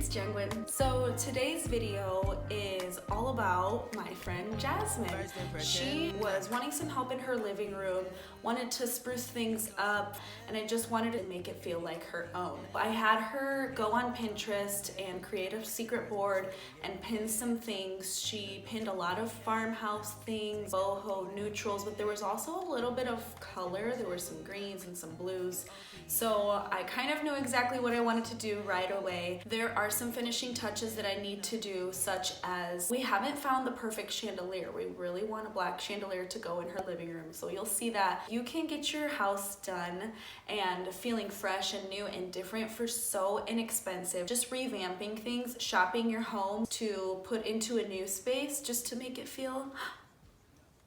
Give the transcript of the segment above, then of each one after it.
it's Jasmin. So today's video is all about my friend Jasmin. She was wanting some help in her living room, wanted to spruce things up, and I just wanted to make it feel like her own. I had her go on Pinterest and create a secret board and pin some things. She pinned a lot of farmhouse things, boho neutrals, but there was also a little bit of color. There were some greens and some blues. So I kind of knew exactly what I wanted to do right away. There are some finishing touches that I need to do, such as we haven't found the perfect chandelier. We really want a black chandelier to go in her living room. So you'll see that you can get your house done and feeling fresh and new and different for so inexpensive. Just revamping things, shopping your home to put into a new space just to make it feel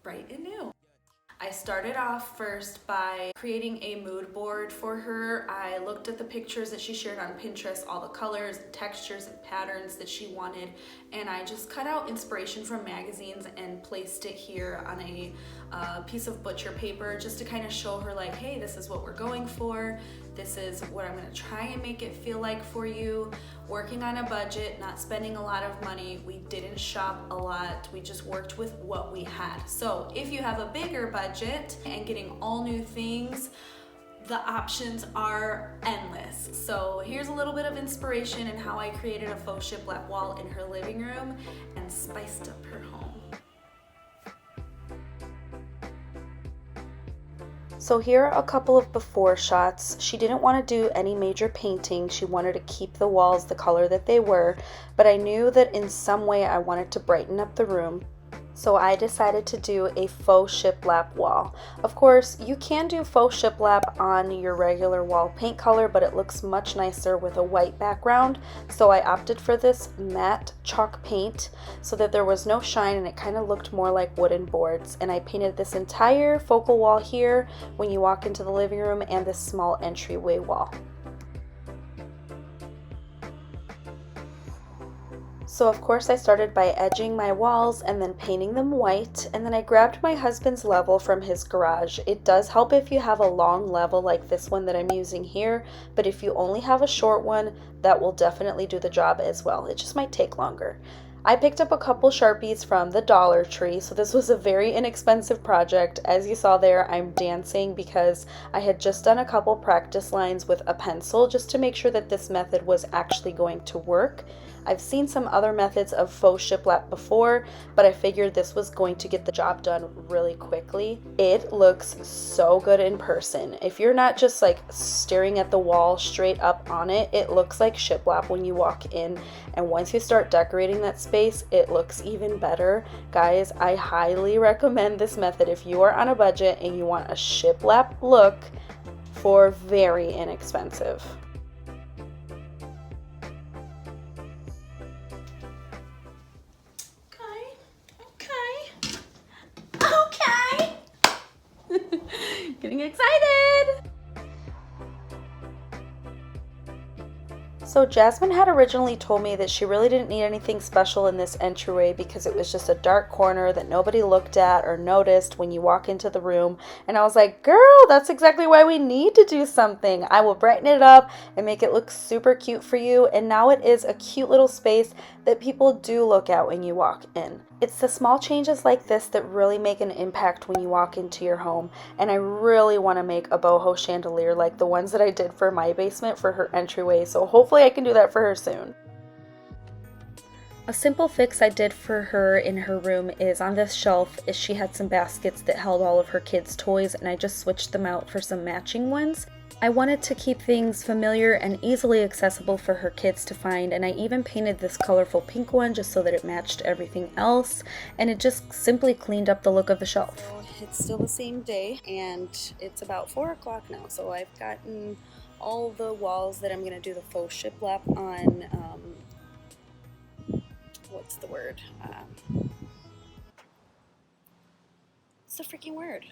bright and new. I started off first by creating a mood board for her. I looked at the pictures that she shared on Pinterest, all the colors, textures, and patterns that she wanted, and I just cut out inspiration from magazines and placed it here on a piece of butcher paper just to kind of show her like, hey, this is what we're going for. This is what I'm gonna try and make it feel like for you. Working on a budget, not spending a lot of money. We didn't shop a lot. We just worked with what we had. So if you have a bigger budget and getting all new things, the options are endless. So here's a little bit of inspiration in how I created a faux shiplap wall in her living room and spiced up her home. So here are a couple of before shots. She didn't want to do any major painting. She wanted to keep the walls the color that they were, but I knew that in some way I wanted to brighten up the room. So I decided to do a faux shiplap wall. Of course, you can do faux shiplap on your regular wall paint color, but it looks much nicer with a white background. So I opted for this matte chalk paint so that there was no shine and it kind of looked more like wooden boards. And I painted this entire focal wall here when you walk into the living room and this small entryway wall. So of course I started by edging my walls and then painting them white, and then I grabbed my husband's level from his garage. It does help if you have a long level like this one that I'm using here, but if you only have a short one, that will definitely do the job as well. It just might take longer. I picked up a couple Sharpies from the Dollar Tree, so this was a very inexpensive project. As you saw there, I'm dancing because I had just done a couple practice lines with a pencil just to make sure that this method was actually going to work. I've seen some other methods of faux shiplap before, but I figured this was going to get the job done really quickly. It looks so good in person. If you're not just like staring at the wall straight up on it, it looks like shiplap when you walk in. And once you start decorating that space, it looks even better. Guys, I highly recommend this method if you are on a budget and you want a shiplap look for very inexpensive. Getting excited! So Jasmin had originally told me that she really didn't need anything special in this entryway because it was just a dark corner that nobody looked at or noticed when you walk into the room. And I was like, girl, that's exactly why we need to do something. I will brighten it up and make it look super cute for you. And now it is a cute little space that people do look at when you walk in. It's the small changes like this that really make an impact when you walk into your home. And I really want to make a boho chandelier like the ones that I did for my basement for her entryway. So hopefully I can do that for her soon. A simple fix I did for her in her room is on this shelf she had some baskets that held all of her kids' toys, and I just switched them out for some matching ones. I wanted to keep things familiar and easily accessible for her kids to find, and I even painted this colorful pink one just so that it matched everything else, and it just simply cleaned up the look of the shelf. It's still the same day, and it's about 4 o'clock now, so I've gotten all the walls that I'm going to do the faux shiplap on, what's the word? What's the freaking word?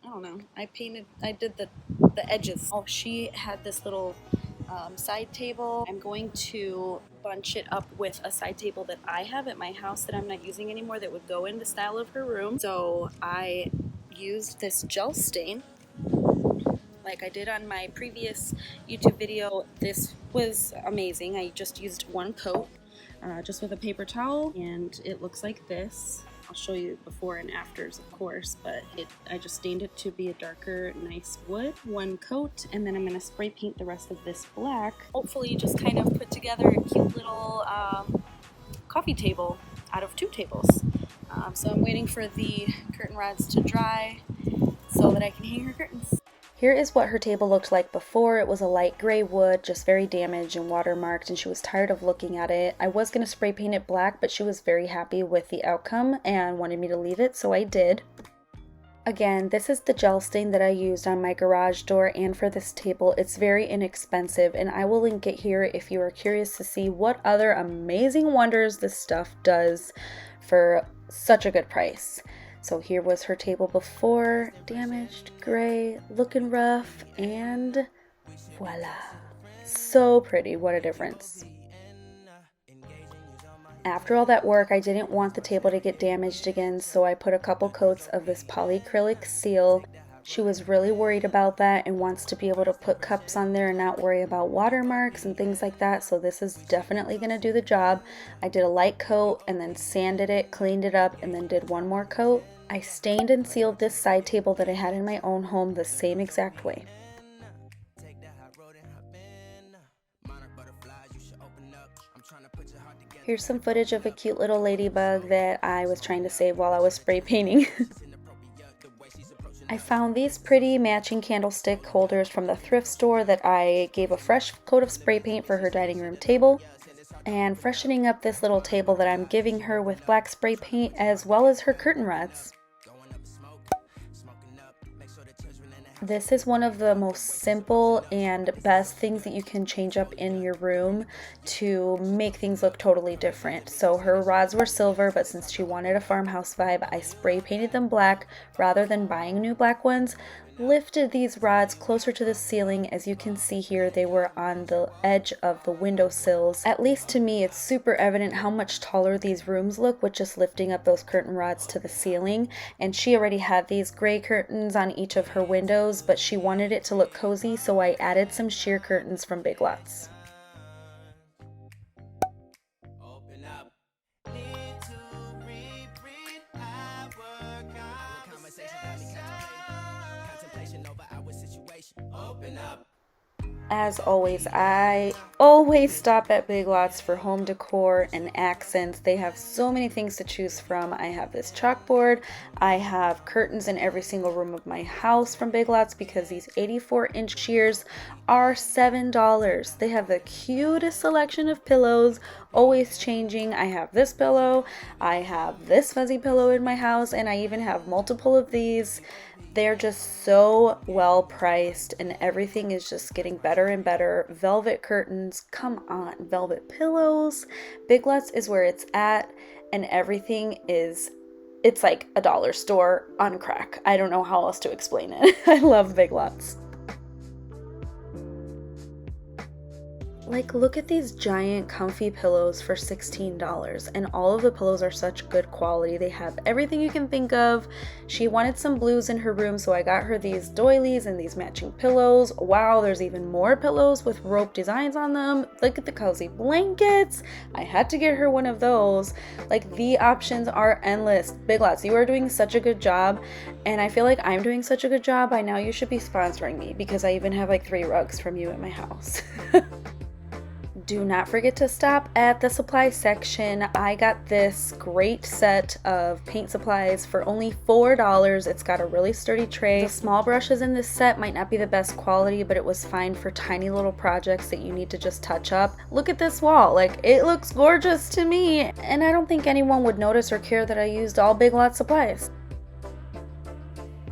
I don't know. I did the edges. Oh, she had this little side table. I'm going to bunch it up with a side table that I have at my house that I'm not using anymore that would go in the style of her room. So I used this gel stain like I did on my previous YouTube video. This was amazing. I just used one coat just with a paper towel, and it looks like this. I'll show you before and afters, of course, but I just stained it to be a darker, nice wood. One coat, and then I'm going to spray paint the rest of this black. Hopefully just kind of put together a cute little coffee table out of 2 tables. So I'm waiting for the curtain rods to dry so that I can hang her curtains. Here is what her table looked like before. It was a light gray wood, just very damaged and watermarked, and she was tired of looking at it. I was going to spray paint it black, but she was very happy with the outcome and wanted me to leave it, so I did. Again, this is the gel stain that I used on my garage door and for this table. It's very inexpensive, and I will link it here if you are curious to see what other amazing wonders this stuff does for such a good price. So here was her table before, damaged, gray, looking rough, and voila. So pretty, what a difference. After all that work, I didn't want the table to get damaged again, so I put a couple coats of this polyacrylic seal. She was really worried about that and wants to be able to put cups on there and not worry about watermarks and things like that, so this is definitely going to do the job. I did a light coat and then sanded it, cleaned it up, and then did one more coat. I stained and sealed this side table that I had in my own home the same exact way. Here's some footage of a cute little ladybug that I was trying to save while I was spray painting. I found these pretty matching candlestick holders from the thrift store that I gave a fresh coat of spray paint for her dining room table. And freshening up this little table that I'm giving her with black spray paint, as well as her curtain rods. This is one of the most simple and best things that you can change up in your room to make things look totally different. So her rods were silver, but since she wanted a farmhouse vibe, I spray painted them black rather than buying new black ones. Lifted these rods closer to the ceiling. As you can see here, they were on the edge of the windowsills. At least to me, it's super evident how much taller these rooms look with just lifting up those curtain rods to the ceiling. And she already had these gray curtains on each of her windows, but she wanted it to look cozy, so I added some sheer curtains from Big Lots. As always, I always stop at Big Lots for home decor and accents. They have so many things to choose from. I have this chalkboard. I have curtains in every single room of my house from Big Lots because these 84-inch sheers are $7. They have the cutest selection of pillows, always changing. I have this pillow, I have this fuzzy pillow in my house, and I even have multiple of these. They're just so well priced, and everything is just getting better and better. Velvet curtains, come on, velvet pillows. Big Lots is where it's at, and everything is, it's like a dollar store on crack. I don't know how else to explain it. I love Big Lots. Like, look at these giant comfy pillows for $16, and all of the pillows are such good quality. They have everything you can think of. She wanted some blues in her room, so I got her these doilies and these matching pillows. Wow, there's even more pillows with rope designs on them. Look at the cozy blankets. I had to get her one of those. Like, the options are endless. Big Lots, you are doing such a good job, and I feel like I'm doing such a good job. By now you should be sponsoring me because I even have like 3 rugs from you at my house. Do not forget to stop at the supply section. I got this great set of paint supplies for only $4. It's got a really sturdy tray. The small brushes in this set might not be the best quality, but it was fine for tiny little projects that you need to just touch up. Look at this wall. Like, it looks gorgeous to me, and I don't think anyone would notice or care that I used all Big Lots supplies.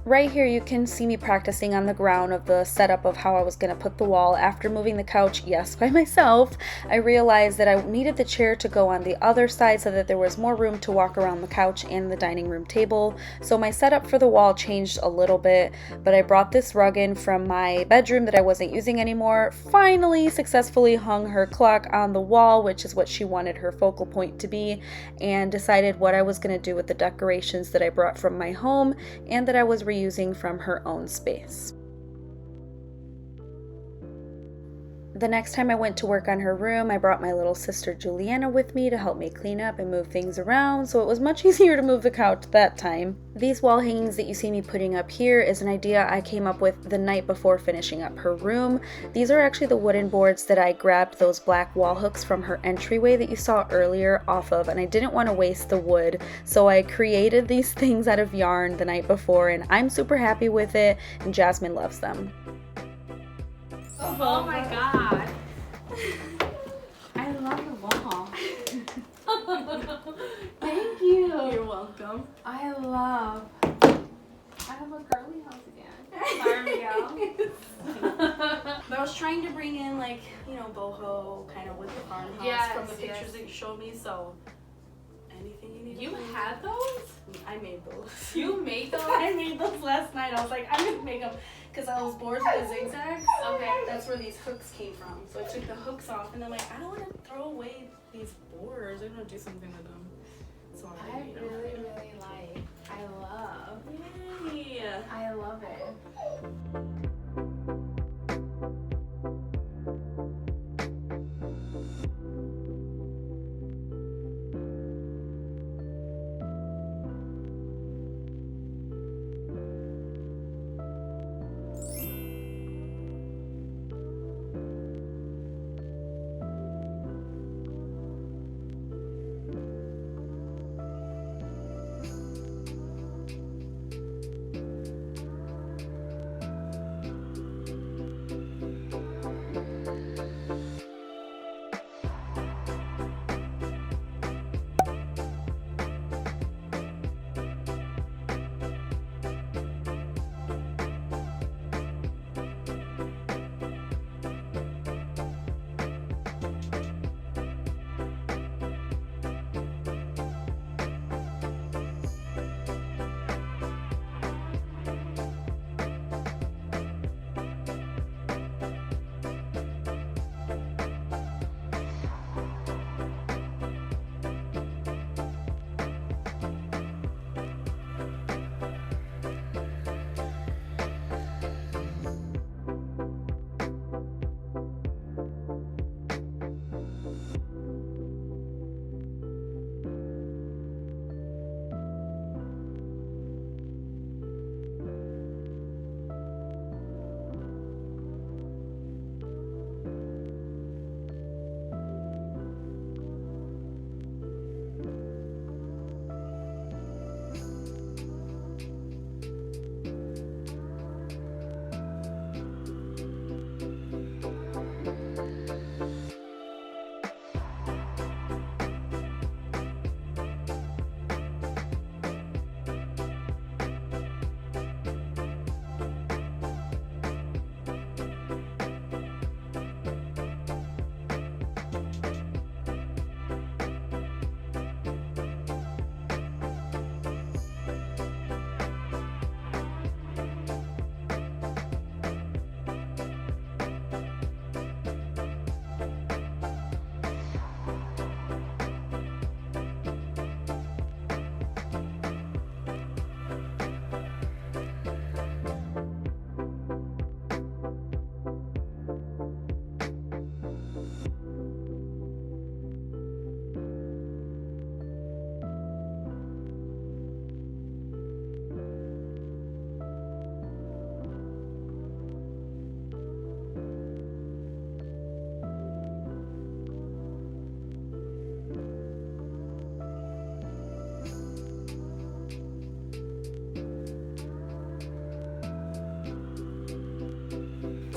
Right here you can see me practicing on the ground of the setup of how I was going to put the wall. After moving the couch, yes, by myself, I realized that I needed the chair to go on the other side so that there was more room to walk around the couch and the dining room table. So my setup for the wall changed a little bit, but I brought this rug in from my bedroom that I wasn't using anymore. Finally successfully hung her clock on the wall, which is what she wanted her focal point to be, and decided what I was going to do with the decorations that I brought from my home and that I was reusing from her own space. The next time I went to work on her room, I brought my little sister Juliana with me to help me clean up and move things around, so it was much easier to move the couch that time. These wall hangings that you see me putting up here is an idea I came up with the night before finishing up her room. These are actually the wooden boards that I grabbed those black wall hooks from her entryway that you saw earlier off of, and I didn't want to waste the wood, so I created these things out of yarn the night before, and I'm super happy with it, and Jasmin loves them. Oh my god. I love the wall. Thank you. You're welcome. I have a girly house again. There we go. But I was trying to bring in, like, you know, boho kind of with the farmhouse from the pictures that you showed me, so anything you need. You had those? I made those. You made those? I made those last night. I was like, I'm gonna make them because I was bored with the zigzags. Okay. That's where these hooks came from. So I took the hooks off and I'm like, I don't want to throw away these boards. I want to do something with them. So I really like. I love. Yay. I love it.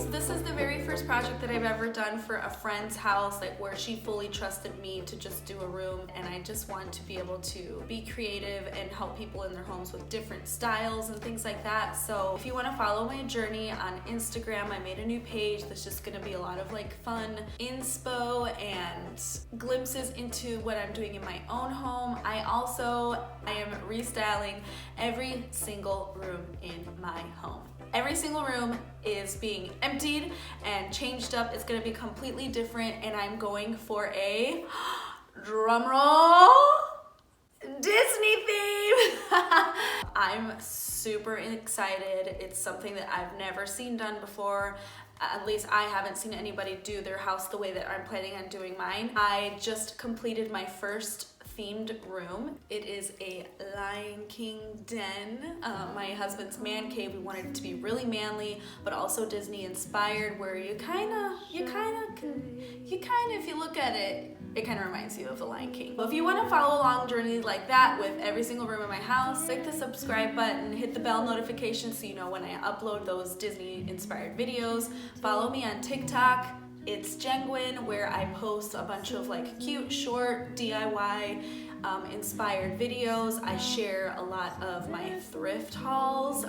This is the very first project that I've ever done for a friend's house, like where she fully trusted me to just do a room, and I just want to be able to be creative and help people in their homes with different styles and things like that. So if you want to follow my journey on Instagram, I made a new page that's just going to be a lot of like fun inspo and glimpses into what I'm doing in my own home. I am restyling every single room in my home. Every single room is being emptied and changed up. It's gonna be completely different, and I'm going for a, drum roll, Disney theme. I'm super excited. It's something that I've never seen done before. At least I haven't seen anybody do their house the way that I'm planning on doing mine. I just completed my first themed room. It is a Lion King den. My husband's man cave. We wanted it to be really manly, but also Disney inspired, where you kind of, if you look at it, it kind of reminds you of the Lion King. Well, if you want to follow along journeys like that with every single room in my house, click the subscribe button, hit the bell notification so you know when I upload those Disney inspired videos. Follow me on TikTok. It's Jenguin, where I post a bunch of like cute, short, DIY inspired videos. I share a lot of my thrift hauls.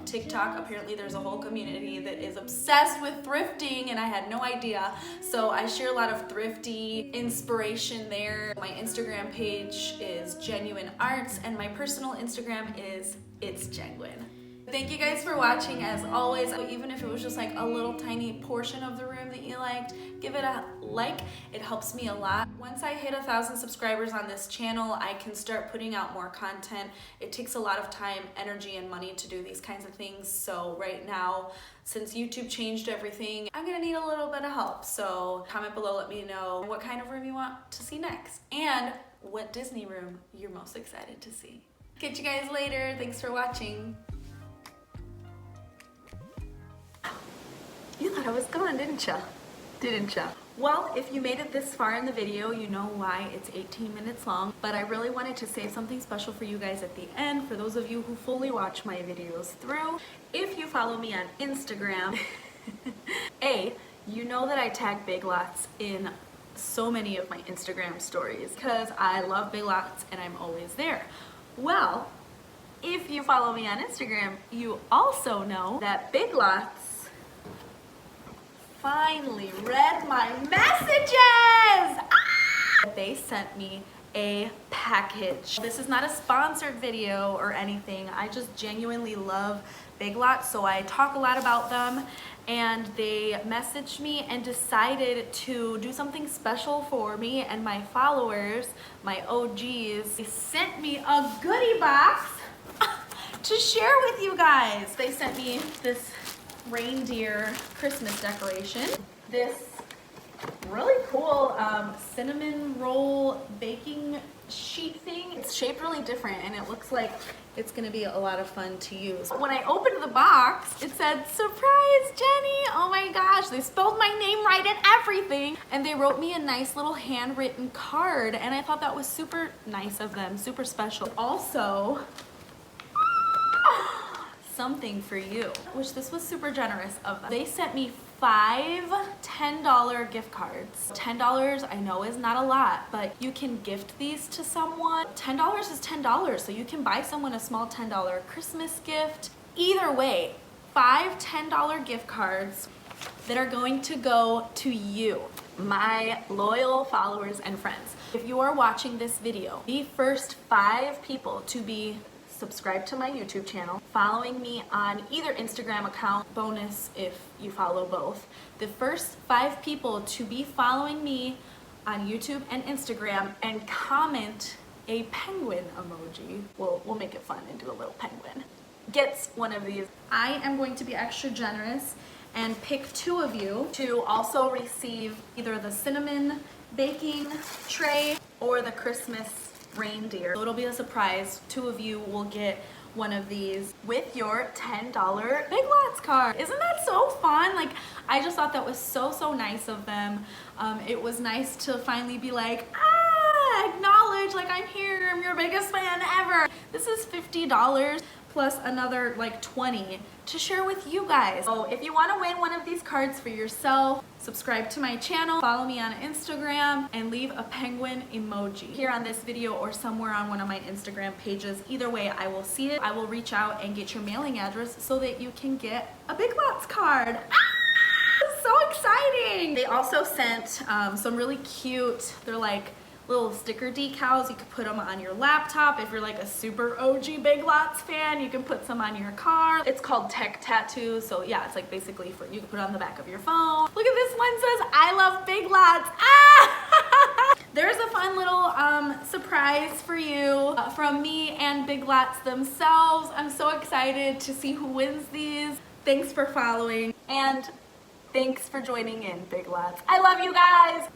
TikTok, apparently there's a whole community that is obsessed with thrifting, and I had no idea. So I share a lot of thrifty inspiration there. My Instagram page is Genuine Arts, and my personal Instagram is It's Jenguin. Thank you guys for watching. As always, even if it was just like a little tiny portion of the room that you liked, give it a like. It helps me a lot. Once I hit 1,000 subscribers on this channel, I can start putting out more content. It takes a lot of time, energy, and money to do these kinds of things. So right now, since YouTube changed everything, I'm gonna need a little bit of help. So comment below, let me know what kind of room you want to see next and what Disney room you're most excited to see. Catch you guys later. Thanks for watching. You thought I was gone, didn't ya? Didn't ya? Well, if you made it this far in the video, you know why it's 18 minutes long, but I really wanted to save something special for you guys at the end, for those of you who fully watch my videos through. If you follow me on Instagram, you know that I tag Big Lots in so many of my Instagram stories because I love Big Lots and I'm always there. Well, if you follow me on Instagram, you also know that Big Lots finally read my messages! They sent me a package. This is not a sponsored video or anything. I just genuinely love Big Lots, so I talk a lot about them, and they messaged me and decided to do something special for me and my followers, my OGs. They sent me a goodie box to share with you guys. They sent me this reindeer Christmas decoration, this really cool cinnamon roll baking sheet thing. It's shaped really different and it looks like it's gonna be a lot of fun to use. When I opened the box, it said, "Surprise, Jenny!" Oh my gosh, they spelled my name right and everything. And they wrote me a nice little handwritten card, and I thought that was super nice of them, super special. Also, something for you, which this was super generous of them. They sent me 5 $10 gift cards. $10 I know is not a lot, but you can gift these to someone. $10 is $10, so you can buy someone a small $10 Christmas gift. Either way, 5 $10 gift cards that are going to go to you, my loyal followers and friends. If you are watching this video, the first 5 people to be subscribe to my YouTube channel, following me on either Instagram account, bonus if you follow both. The first 5 people to be following me on YouTube and Instagram and comment a penguin emoji, we'll make it fun and do a little penguin, gets one of these. I am going to be extra generous and pick 2 of you to also receive either the cinnamon baking tray or the Christmas reindeer. So it'll be a surprise. 2 of you will get one of these with your $10 Big Lots card. Isn't that so fun? Like, I just thought that was so nice of them. It was nice to finally be like, acknowledge, like, I'm here, I'm your biggest fan ever. This is $50 plus another like 20 to share with you guys. So if you want to win one of these cards for yourself, subscribe to my channel, follow me on Instagram, and leave a penguin emoji here on this video or somewhere on one of my Instagram pages. Either way, I will see it. I will reach out and get your mailing address so that you can get a Big Lots card. So exciting! They also sent some really cute, they're like little sticker decals. You could put them on your laptop. If you're like a super OG Big Lots fan, you can put some on your car. It's called Tech Tattoo, so yeah, it's like basically for, you can put it on the back of your phone. Look at this one, says, "I love Big Lots." There's a fun little surprise for you from me and Big Lots themselves. I'm so excited to see who wins these. Thanks for following, and Thanks for joining in, Big Lots. I love you guys!